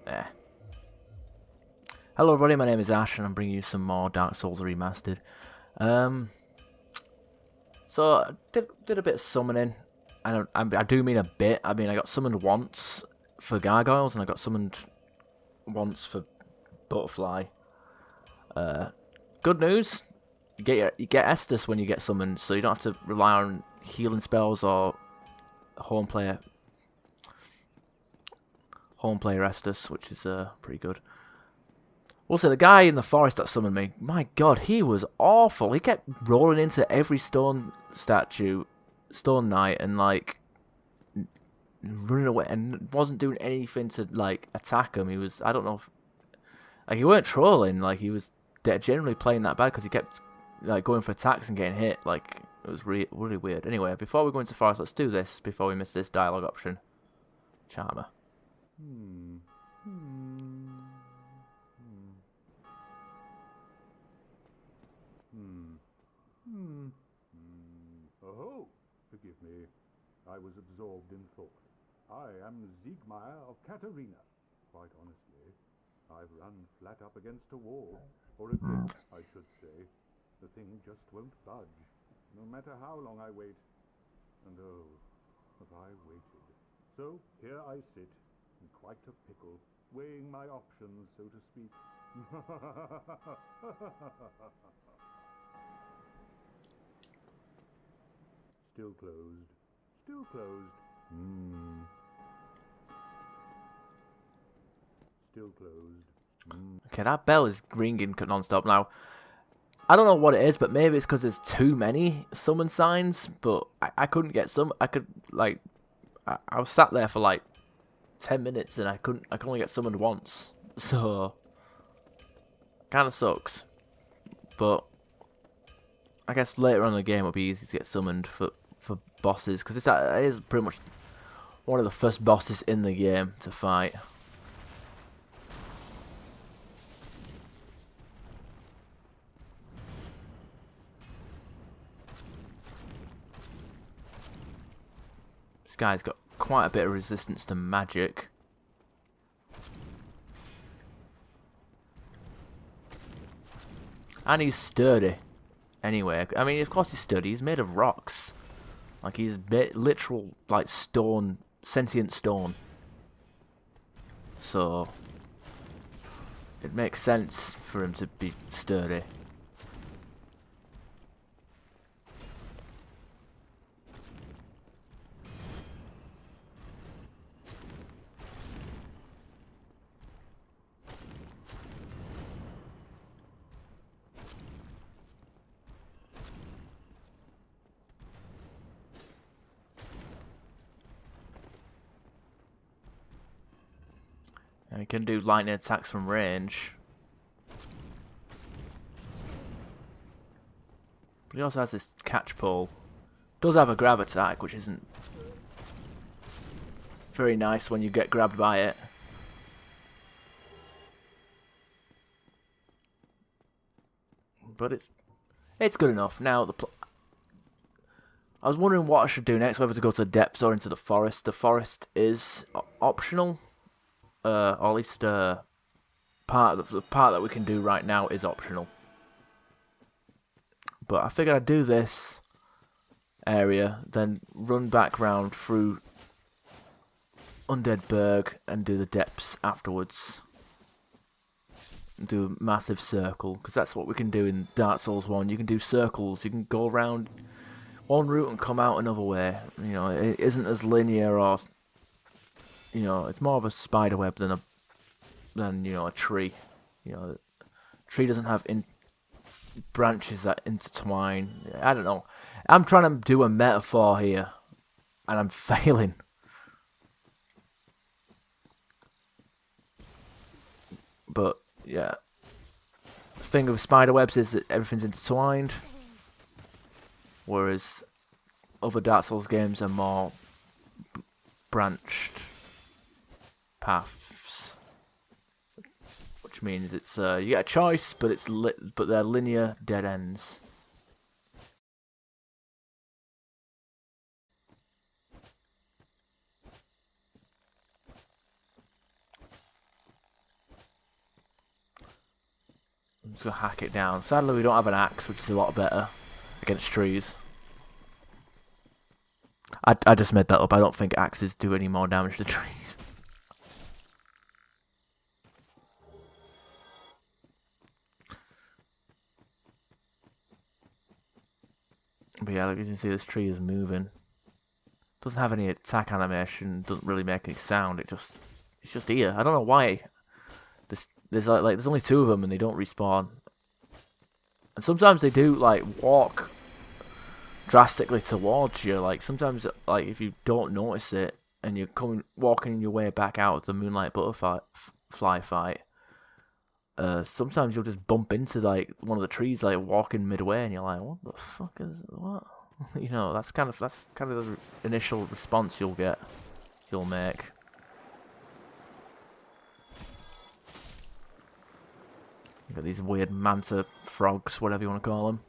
Eh. Hello everybody, my name is Ash and I'm bringing you some more Dark Souls Remastered. So I did a bit of summoning. I do mean a bit. I mean I got summoned once for gargoyles and I got summoned once for butterfly. Good news, you get Estus when you get summoned, so you don't have to rely on healing spells or home player Estus, which is pretty good. Also, the guy in the forest that summoned me, my god, he was awful. He kept rolling into every stone knight, and like running away, and wasn't doing anything to like attack him. He was, I don't know, like he weren't trolling, like he was generally playing that bad because he kept like going for attacks and getting hit. Like it was really weird. Anyway, before we go into forest, let's do this before we miss this dialogue option. Charmer. Oh, forgive me. I was absorbed in thought. I am Siegmeyer of Katarina. Quite honestly, I've run flat up against a wall, or a cliff, I should say. The thing just won't budge, no matter how long I wait. And oh, have I waited. So here I sit, in quite a pickle, weighing my options, so to speak. Still closed. Still closed. Still closed. Okay, that bell is ringing non-stop now. I don't know what it is, but maybe it's because there's too many summon signs. But I couldn't get some. I could like, I was sat there for like 10 minutes and I could only get summoned once. So kind of sucks. But I guess later on in the game it'll be easy to get summoned for bosses, because this is pretty much one of the first bosses in the game to fight. This guy's got quite a bit of resistance to magic. And he's sturdy. Anyway, I mean, of course he's sturdy. He's made of rocks. Like, he's literal, like, stone, sentient stone. So, it makes sense for him to be sturdy. And he can do lightning attacks from range. But he also has this catch pole. Does have a grab attack, which isn't very nice when you get grabbed by it. But it's good enough. Now I was wondering what I should do next, whether to go to the depths or into the forest. The forest is optional. Or at least the part that we can do right now is optional. But I figured I'd do this area, then run back round through Undead Berg and do the depths afterwards. Do a massive circle, because that's what we can do in Dark Souls 1. You can do circles, you can go around one route and come out another way. You know, it isn't as linear, or you know, it's more of a spider web than a tree. You know, a tree doesn't have branches that intertwine. I don't know. I'm trying to do a metaphor here, and I'm failing. But yeah, the thing with spider webs is that everything's intertwined, whereas other Dark Souls games are more branched paths, which means it's you get a choice, but but they're linear dead ends. Let's go hack it down. Sadly, we don't have an axe, which is a lot better against trees. I just made that up. I don't think axes do any more damage to trees. But yeah, like you can see, this tree is moving. Doesn't have any attack animation. Doesn't really make any sound. It's just here. I don't know why. There's like there's only 2 of them and they don't respawn. And sometimes they do like walk drastically towards you. Like sometimes, like if you don't notice it and you're walking your way back out of the Moonlight Butterfly fight, sometimes you'll just bump into like one of the trees, like walking midway, and you're like, "What the fuck is what?" You know, that's kind of the initial response you'll make. You got these weird manta frogs, whatever you want to call them.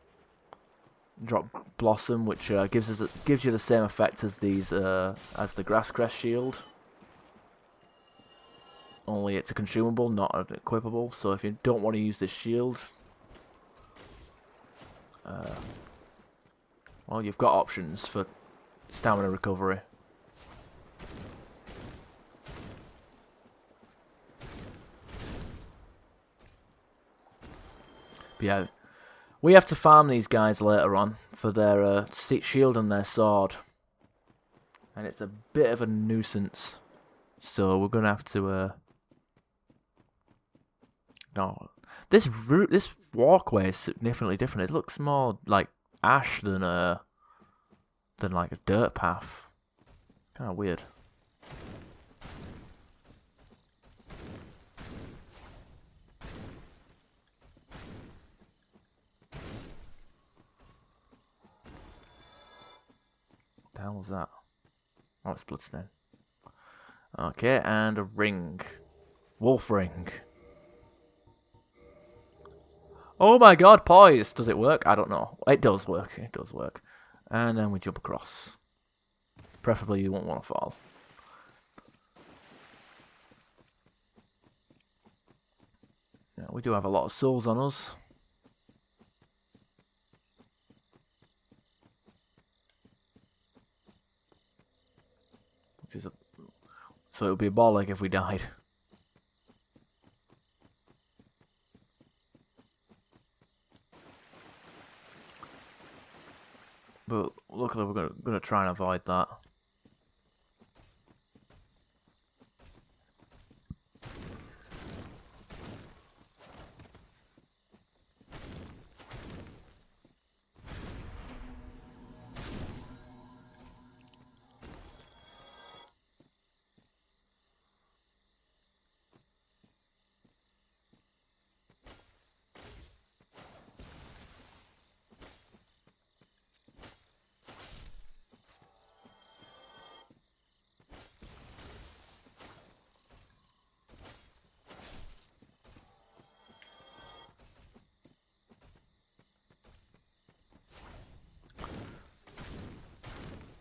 Drop Blossom, which gives you the same effect as as the Grass Crest shield. Only it's a consumable, not an equipable. So if you don't want to use this shield, well, you've got options for stamina recovery. But yeah, we have to farm these guys later on for their shield and their sword. And it's a bit of a nuisance. So we're going to have to... No. This walkway is significantly different. It looks more like ash than like a dirt path. Kind of weird. What the hell was that? Oh, it's bloodstain. Okay, and a ring. Wolf ring. Oh my god, Poise! Does it work? I don't know. It does work. It does work. And then we jump across. Preferably you won't want to fall. Yeah, we do have a lot of souls on us. So it would be a ball like if we died. But luckily we're gonna try and avoid that.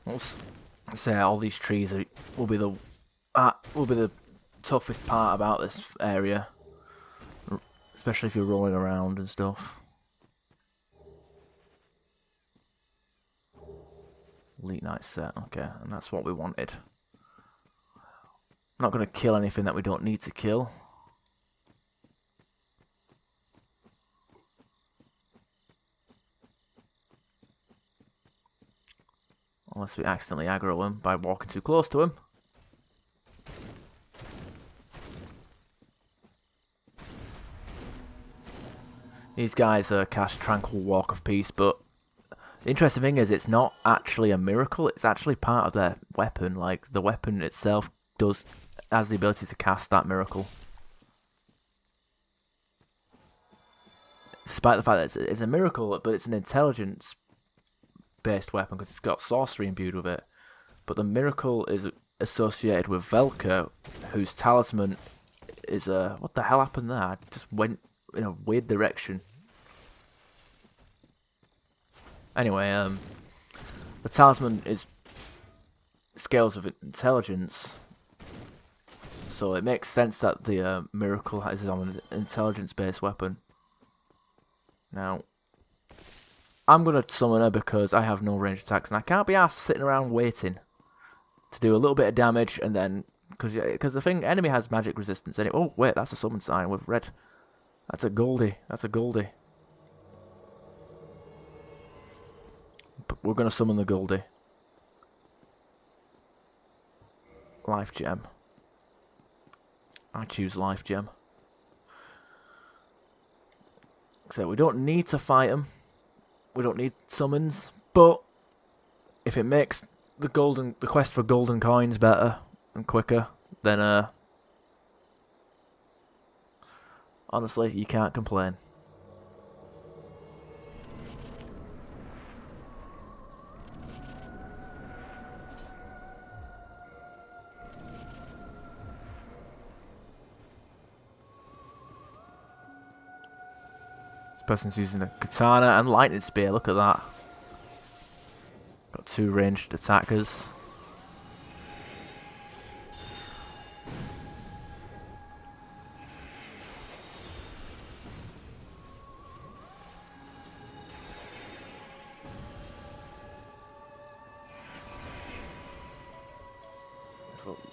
Let's say all these trees will be the toughest part about this area, especially if you're rolling around and stuff. Elite Knight set, okay, and that's what we wanted. I'm not going to kill anything that we don't need to kill. Unless we accidentally aggro him by walking too close to him. These guys cast Tranquil Walk of Peace, but the interesting thing is it's not actually a miracle, it's actually part of their weapon. Like, the weapon itself has the ability to cast that miracle. Despite the fact that it's a miracle, but it's an intelligence based weapon because it's got sorcery imbued with it. But the miracle is associated with Velka, whose talisman is what the hell happened there? I just went in a weird direction. Anyway, the talisman is scales of intelligence, so it makes sense that the miracle is on an intelligence based weapon. Now, I'm going to summon her because I have no ranged attacks, and I can't be asked sitting around waiting to do a little bit of damage, and then... Because the thing, enemy has magic resistance. Anyway. Oh, wait, that's a summon sign with red. That's a Goldie. That's a Goldie. But we're going to summon the Goldie. Life Gem. I choose Life Gem. So we don't need to fight them. We don't need summons. But if it makes the quest for golden coins better and quicker, then honestly, you can't complain. Person's using a katana and lightning spear. Look at that. Got 2 ranged attackers.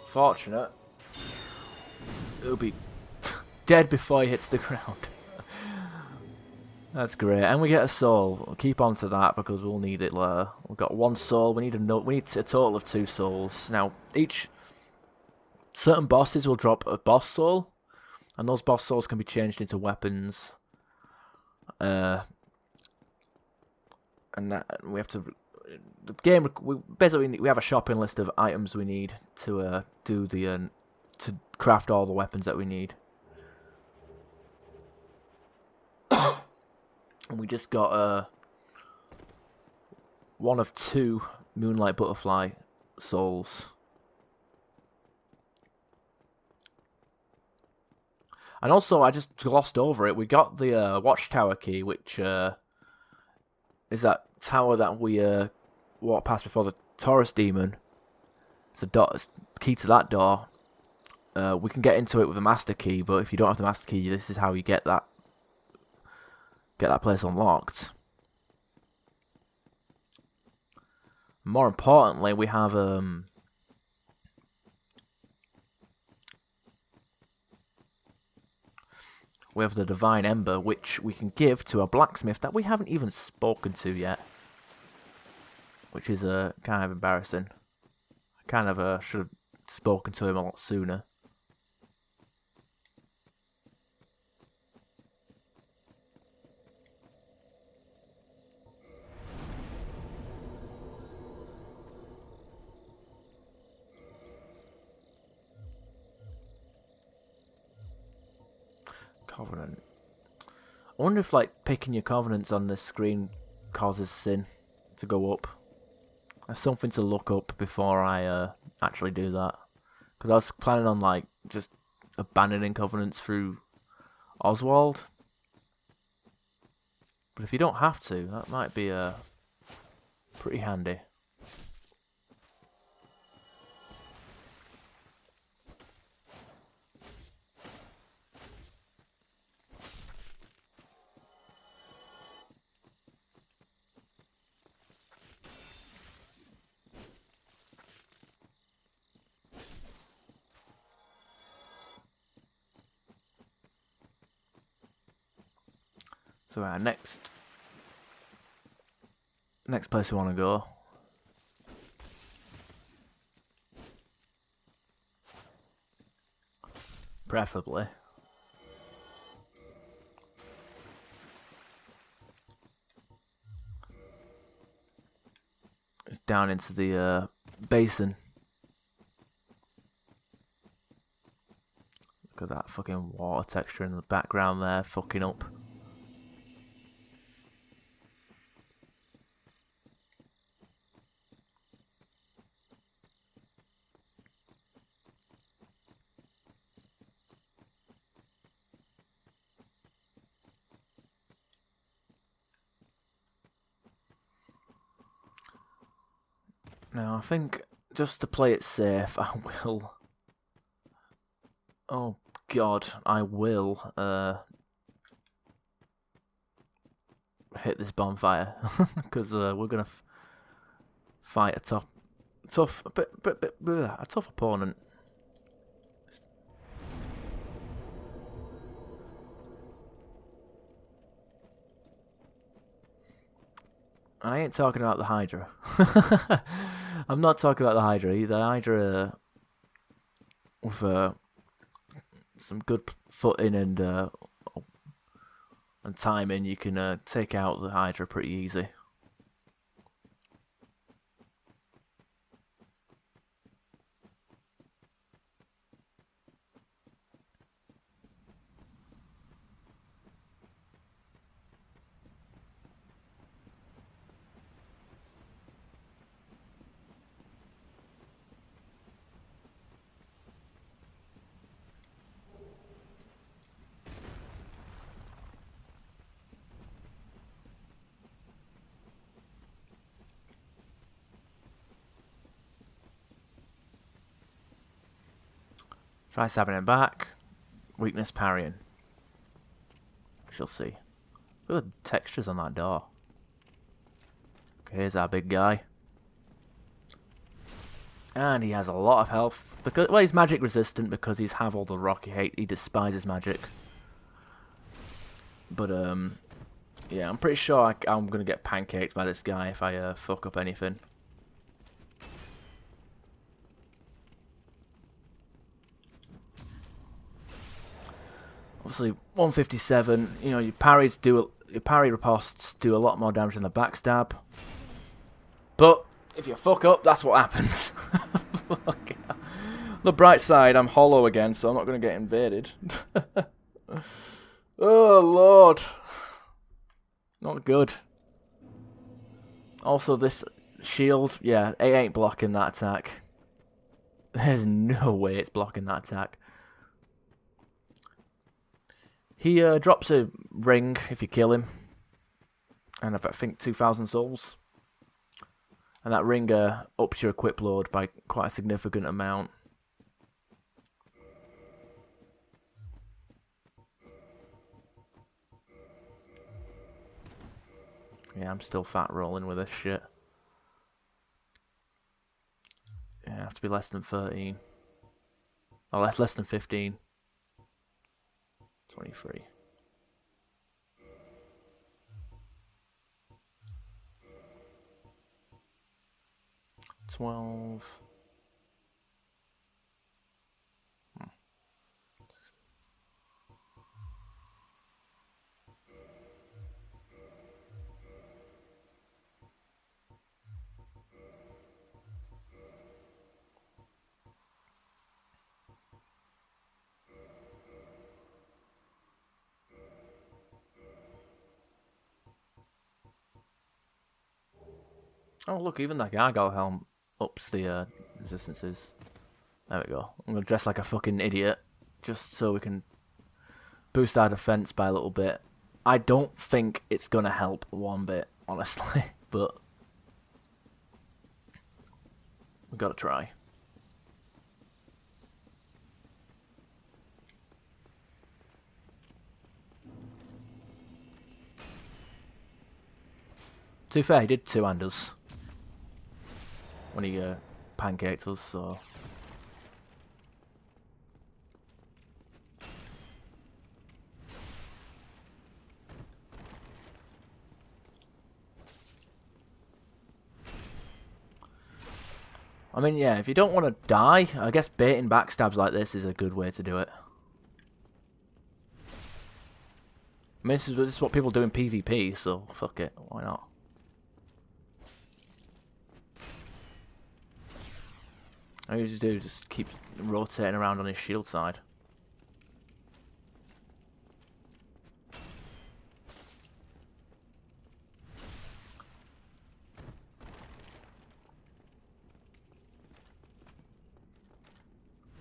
Fortunate. He'll be dead before he hits the ground. That's great, and we get a soul. We'll keep on to that because we'll need it later. We've got 1 soul. We need a total of 2 souls. Now, certain bosses will drop a boss soul, and those boss souls can be changed into weapons. And we have to. The game basically we have a shopping list of items we need to to craft all the weapons that we need. And we just got 1 of 2 Moonlight Butterfly souls. And also, I just glossed over it. We got the Watchtower key, which is that tower that we walked past before the Taurus Demon. It's the key to that door. We can get into it with a master key, but if you don't have the master key, this is how you get that place unlocked. More importantly, we have the Divine Ember, which we can give to a blacksmith that we haven't even spoken to yet, which is kind of embarrassing. I kind of should have spoken to him a lot sooner. Covenant. I wonder if picking your covenants on this screen causes sin to go up. That's something to look up before I actually do that. Because I was planning on just abandoning covenants through Oswald. But if you don't have to, that might be pretty handy. So our next place we want to go. Preferably. It's down into the basin. Look at that fucking water texture in the background there, fucking up. Now, I think, just to play it safe, I will... Oh, God, I will, hit this bonfire because we're gonna fight a tough opponent. I ain't talking about the Hydra. I'm not talking about the Hydra. The Hydra with some good footing and timing, you can take out the Hydra pretty easy. Try stabbing him back. Weakness parrying. She'll see. Look at the textures on that door. Okay, here's our big guy. And he has a lot of health. Because, well, he's magic resistant because he's Havel the Rock. He despises magic. But, yeah, I'm pretty sure I'm going to get pancaked by this guy if I fuck up anything. Obviously, 157. You know, your parry ripostes do a lot more damage than the backstab. But if you fuck up, that's what happens. The bright side, I'm hollow again, so I'm not going to get invaded. Oh lord, not good. Also, this shield, yeah, it ain't blocking that attack. There's no way it's blocking that attack. He drops a ring if you kill him, and I think 2,000 souls. And that ring ups your equip load by quite a significant amount. Yeah, I'm still fat rolling with this shit. Yeah, I have to be less than 13. Oh, less than 15. 23. $12. Oh, look, even that gargoyle helm ups the resistances. There we go. I'm going to dress like a fucking idiot just so we can boost our defense by a little bit. I don't think it's going to help one bit, honestly, but we've got to try. To be fair, he did two-handers when he pancaked us, so... I mean, yeah, if you don't want to die, I guess baiting backstabs like this is a good way to do it. I mean, this is what people do in PvP, so fuck it, why not? All you just do is just keep rotating around on his shield side.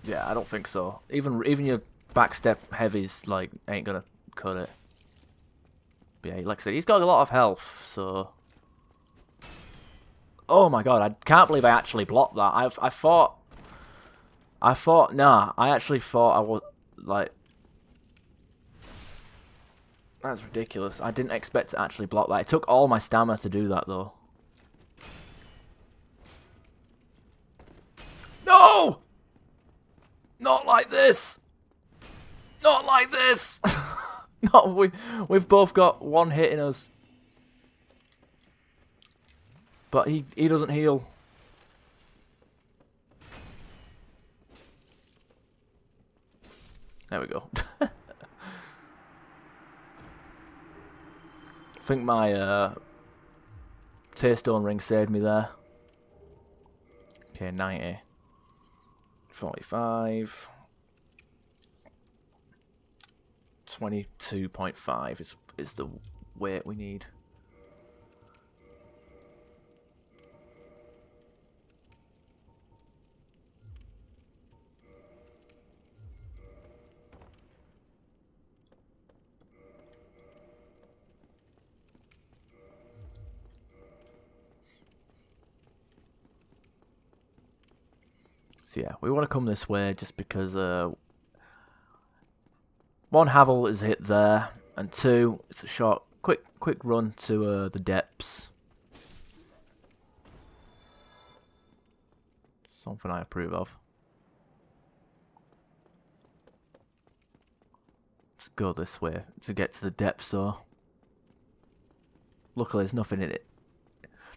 Yeah, I don't think so. Even your backstep heavies like ain't gonna cut it. But yeah, like I said, he's got a lot of health, so. Oh my god, I can't believe I actually blocked that. I actually thought I was like. That's ridiculous. I didn't expect to actually block that. It took all my stamina to do that, though. No! Not like this! Not like this! No, we've both got one hit in us. But he doesn't heal. There we go. I think my Tearstone ring saved me there. Okay, 90. 45. 22.5 is the weight we need. So yeah, we want to come this way just because one, Havel is hit there, and two, it's a short, quick run to the depths. Something I approve of. Let's go this way to get to the depths, though. Luckily, there's nothing in it.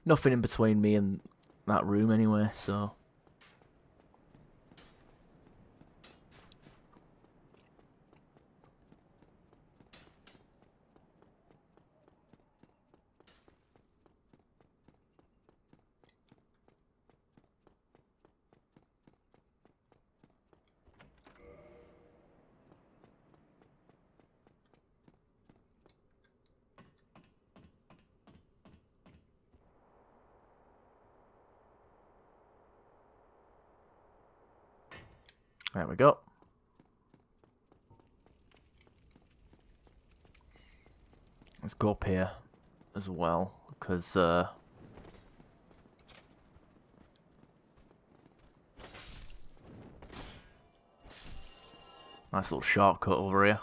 Nothing in between me and that room anyway, so... There we go. Let's go up here as well, because nice little shortcut over here.